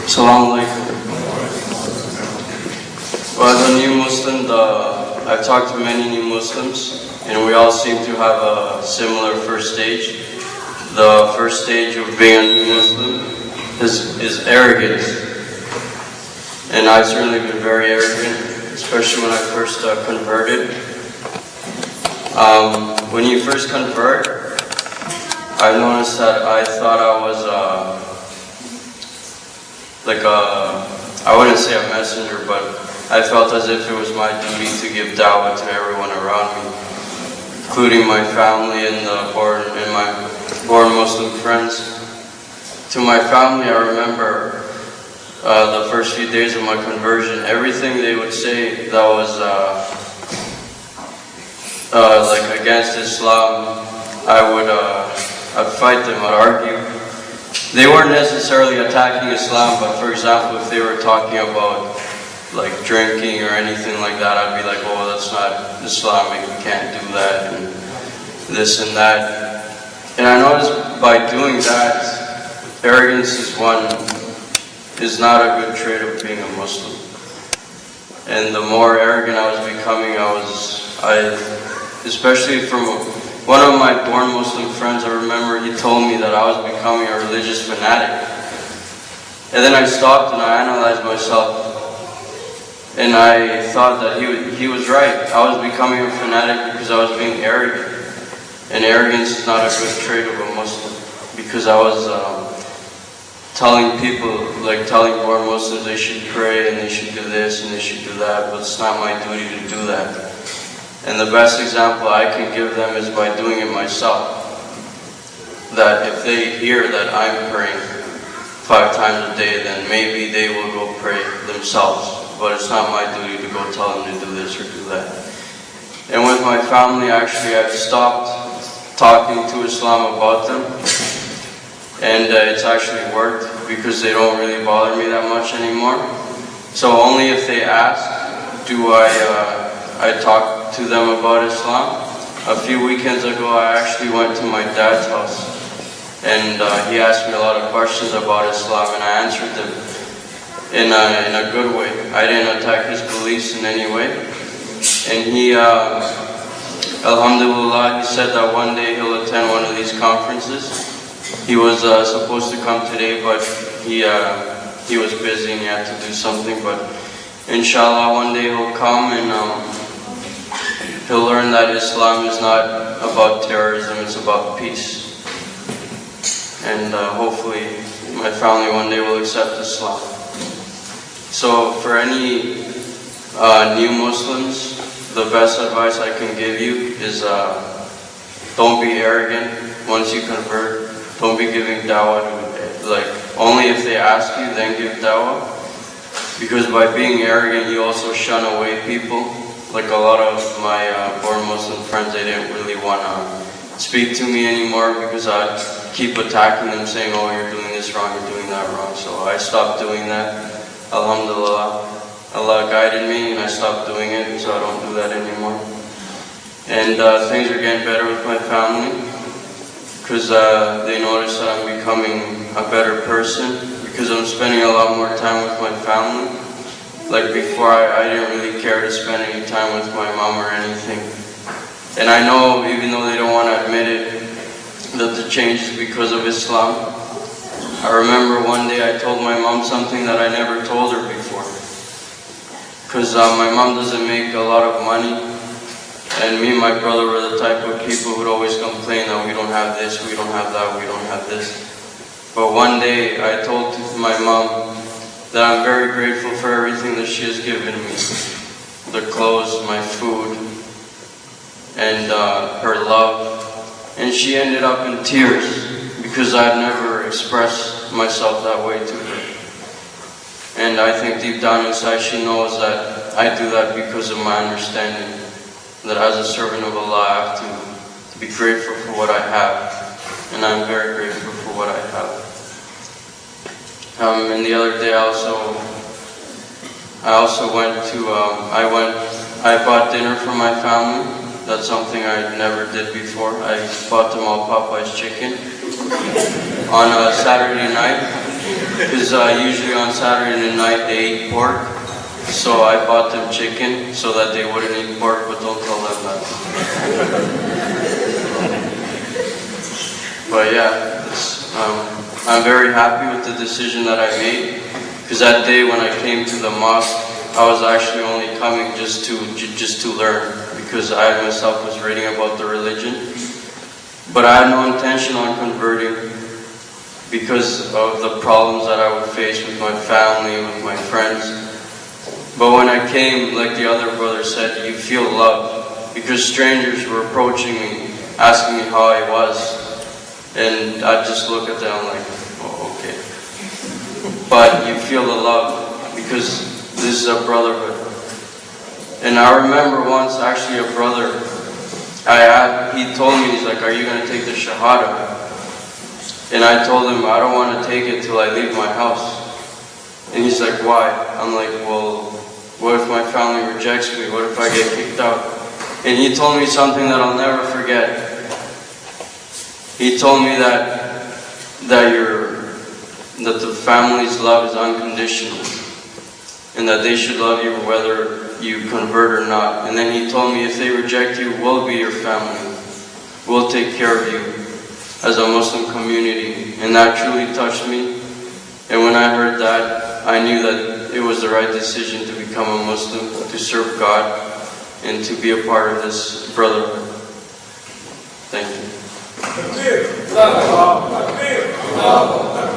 Assalamu alaikum. Well, as a new Muslim, I've talked to many new Muslims, and we all seem to have a similar first stage. The first stage of being a new Muslim is arrogance. And I've certainly been very arrogant, especially when I first converted. When you first convert, I noticed that I thought I was I wouldn't say a messenger, but I felt as if it was my duty to give da'wah to everyone around me, including my family and my born Muslim friends. To my family, I remember the first few days of my conversion, everything they would say that was like against Islam, I'd fight them, I'd argue. They weren't necessarily attacking Islam, but for example, if they were talking about like drinking or anything like that, I'd be like, oh, that's not Islamic, you can't do that, and this and that. And I noticed by doing that, arrogance is not a good trait of being a Muslim. And the more arrogant I was becoming, especially from one of my born Muslim friends, I remember he told me that I was becoming a religious fanatic. And then I stopped and I analyzed myself, and I thought that he was right. I was becoming a fanatic because I was being arrogant. And arrogance is not a good trait of a Muslim, because I was telling people, like telling born Muslims they should pray and they should do this and they should do that, but it's not my duty to do that. And the best example I can give them is by doing it myself. That if they hear that I'm praying 5 times a day, then maybe they will go pray themselves. But it's not my duty to go tell them to do this or do that. And with my family, actually, I've stopped talking to Islam about them. And it's actually worked, because they don't really bother me that much anymore. So only if they ask do I talk to them about Islam. A few weekends ago, I actually went to my dad's house, and he asked me a lot of questions about Islam, and I answered them in a good way. I didn't attack his beliefs in any way. And he, alhamdulillah, he said that one day he'll attend one of these conferences. He was supposed to come today, but he was busy and he had to do something. But inshallah, one day he'll come and he'll learn that Islam is not about terrorism, it's about peace. And hopefully my family one day will accept Islam. So for any new Muslims, the best advice I can give you is don't be arrogant once you convert. Don't be giving da'wah to, like, only if they ask you, then give da'wah. Because by being arrogant, you also shun away people. Like a lot of my born Muslim friends, they didn't really want to speak to me anymore because I'd keep attacking them, saying, oh, you're doing this wrong, you're doing that wrong. So I stopped doing that. Alhamdulillah, Allah guided me and I stopped doing it, so I don't do that anymore. And things are getting better with my family, because they notice that I'm becoming a better person, because I'm spending a lot more time with my family. Like before, I didn't really care to spend any time with my mom or anything. And I know, even though they don't want to admit it, that the change is because of Islam. I remember one day I told my mom something that I never told her before. Because my mom doesn't make a lot of money, and me and my brother were the type of people who would always complain that we don't have this, we don't have that, we don't have this. But one day I told my mom that I'm very grateful for everything that she has given me. The clothes, my food, and her love. And she ended up in tears because I'd never expressed myself that way to her. And I think deep down inside she knows that I do that because of my understanding that as a servant of Allah I have to be grateful for what I have. And I'm very grateful for what I have. And the other day I also went to, I bought dinner for my family. That's something I never did before. I bought them all Popeye's chicken on a Saturday night. because usually on Saturday night they eat pork. So I bought them chicken so that they wouldn't eat pork, but don't tell them that. But yeah, I'm very happy with the decision that I made, because that day when I came to the mosque, I was actually only coming just to learn, because I myself was reading about the religion. But I had no intention on converting because of the problems that I would face with my family, with my friends. But when I came, like the other brother said, you feel love, because strangers were approaching me, asking me how I was, and I'd just look at them like, oh, okay. But you feel the love, because this is a brotherhood. And I remember once, actually a brother, he told me, he's like, are you going to take the Shahada? And I told him, I don't want to take it till I leave my house. And he's like, why? I'm like, well, what if my family rejects me? What if I get kicked out? And he told me something that I'll never forget. He told me that the family's love is unconditional, and that they should love you whether you convert or not. And then he told me, if they reject you, we'll be your family. We'll take care of you as a Muslim community. And that truly touched me. And when I heard that, I knew that it was the right decision to become a Muslim, to serve God, and to be a part of this brotherhood. Thank you.